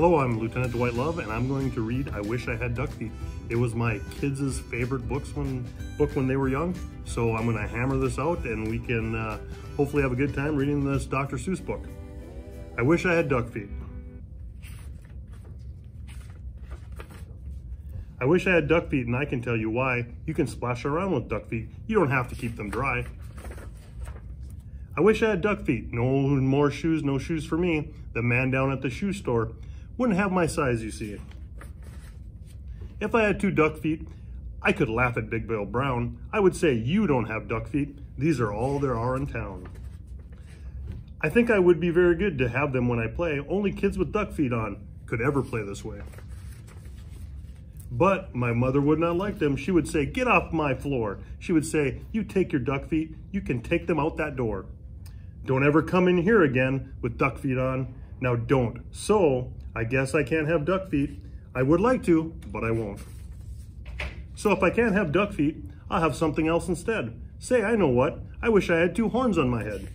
Hello, I'm Lieutenant Dwight Love, and I'm going to read I Wish I Had Duck Feet. It was my kids' favorite book when they were young, so I'm going to hammer this out, and we can hopefully have a good time reading this Dr. Seuss book. I wish I had duck feet. I wish I had duck feet, and I can tell you why. You can splash around with duck feet. You don't have to keep them dry. I wish I had duck feet. No more shoes, no shoes for me. The man down at the shoe store wouldn't have my size, you see. If I had 2 duck feet, I could laugh at Big Bill Brown. I would say, you don't have duck feet. These are all there are in town. I think I would be very good to have them when I play. Only kids with duck feet on could ever play this way. But my mother would not like them. She would say, get off my floor. She would say, you take your duck feet, you can take them out that door. Don't ever come in here again with duck feet on. Now don't. So I guess I can't have duck feet. I would like to, but I won't. So if I can't have duck feet, I'll have something else instead. Say, I know what. I wish I had 2 horns on my head.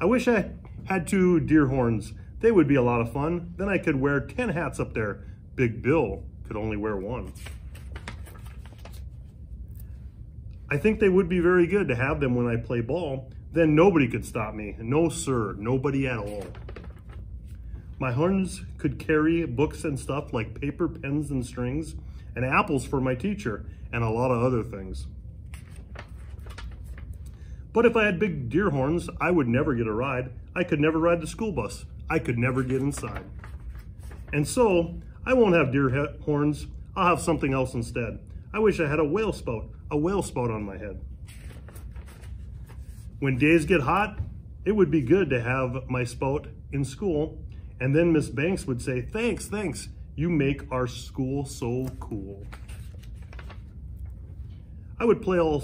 I wish I had 2 deer horns. They would be a lot of fun. Then I could wear 10 hats up there. Big Bill could only wear 1. I think they would be very good to have them when I play ball. Then nobody could stop me. No, sir, nobody at all. My horns could carry books and stuff like paper, pens, and strings, and apples for my teacher, and a lot of other things. But if I had big deer horns, I would never get a ride. I could never ride the school bus. I could never get inside. And so, I won't have deer horns. I'll have something else instead. I wish I had a whale spout on my head. When days get hot, it would be good to have my spout in school, and then Miss Banks would say, thanks, thanks, you make our school so cool. I would play all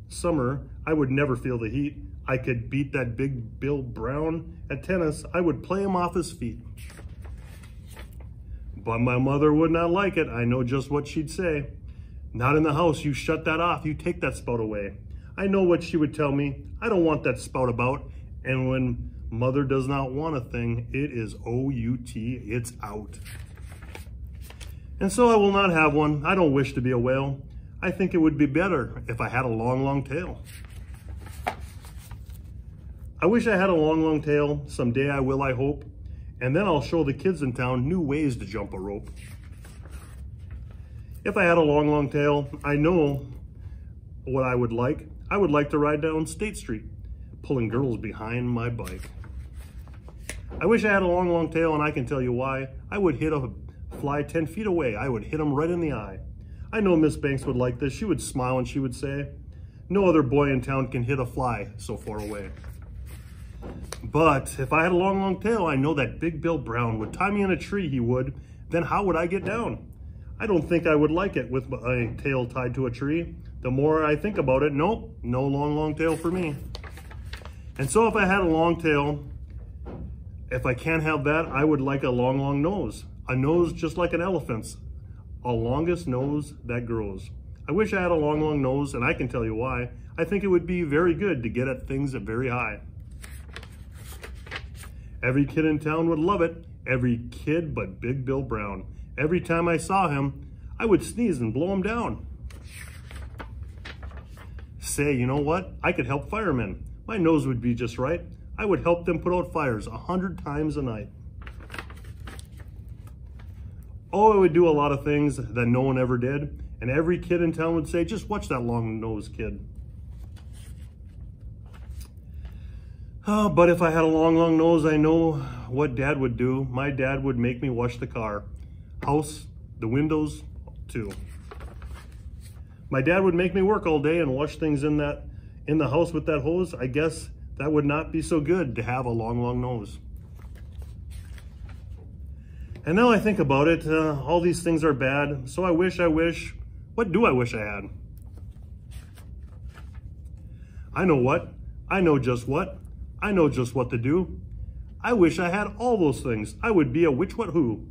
summer. I would never feel the heat. I could beat that Big Bill Brown at tennis. I would play him off his feet. But my mother would not like it. I know just what she'd say. Not in the house. You shut that off. You take that spout away. I know what she would tell me. I don't want that spout about. And when mother does not want a thing, it is O-U-T, it's out. And so I will not have one. I don't wish to be a whale. I think it would be better if I had a long, long tail. I wish I had a long, long tail. Someday I will, I hope. And then I'll show the kids in town new ways to jump a rope. If I had a long, long tail, I know what I would like. I would like to ride down State Street, pulling girls behind my bike. I wish I had a long, long tail, and I can tell you why. I would hit a fly 10 feet away. I would hit him right in the eye. I know Miss Banks would like this. She would smile and she would say, no other boy in town can hit a fly so far away. But if I had a long, long tail, I know that Big Bill Brown would tie me in a tree, he would. Then how would I get down? I don't think I would like it with my tail tied to a tree. The more I think about it, nope, no long, long tail for me. And so if I had a long tail, if I can't have that, I would like a long, long nose. A nose just like an elephant's, a longest nose that grows. I wish I had a long, long nose, and I can tell you why. I think it would be very good to get at things very high. Every kid in town would love it. Every kid but Big Bill Brown. Every time I saw him, I would sneeze and blow him down. Say, you know what? I could help firemen. My nose would be just right. I would help them put out fires 100 times a night. Oh, I would do a lot of things that no one ever did. And every kid in town would say, just watch that long-nosed kid. Oh, but if I had a long, long nose, I know what Dad would do. My dad would make me wash the car. House, the windows, too. My dad would make me work all day and wash things in the house with that hose. I guess that would not be so good to have a long, long nose. And now I think about it, all these things are bad. So I wish, what do I wish I had? I know what, I know just what, I know just what to do. I wish I had all those things. I would be a which, what, who.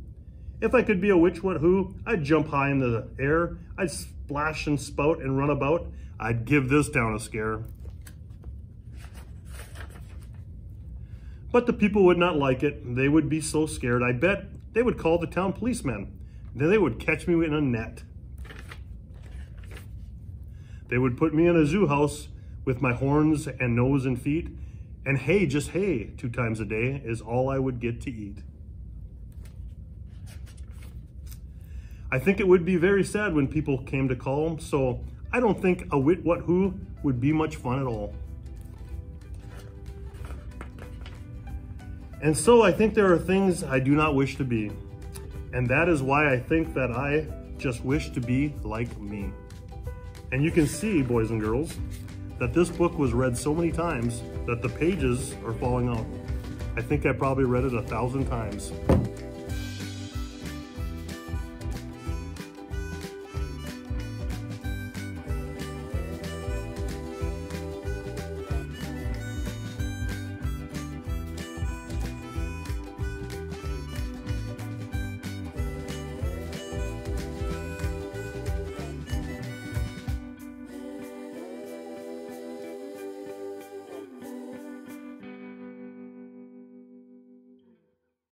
If I could be a which, what, who, I'd jump high in the air. I'd splash and spout and run about. I'd give this town a scare. But the people would not like it. They would be so scared. I bet they would call the town policeman. Then they would catch me in a net. They would put me in a zoo house with my horns and nose and feet. And hay, just hay, 2 times a day is all I would get to eat. I think it would be very sad when people came to call them, so I don't think a Wit What Who would be much fun at all. And so I think there are things I do not wish to be. And that is why I think that I just wish to be like me. And you can see, boys and girls, that this book was read so many times that the pages are falling out. I think I probably read it 1,000 times.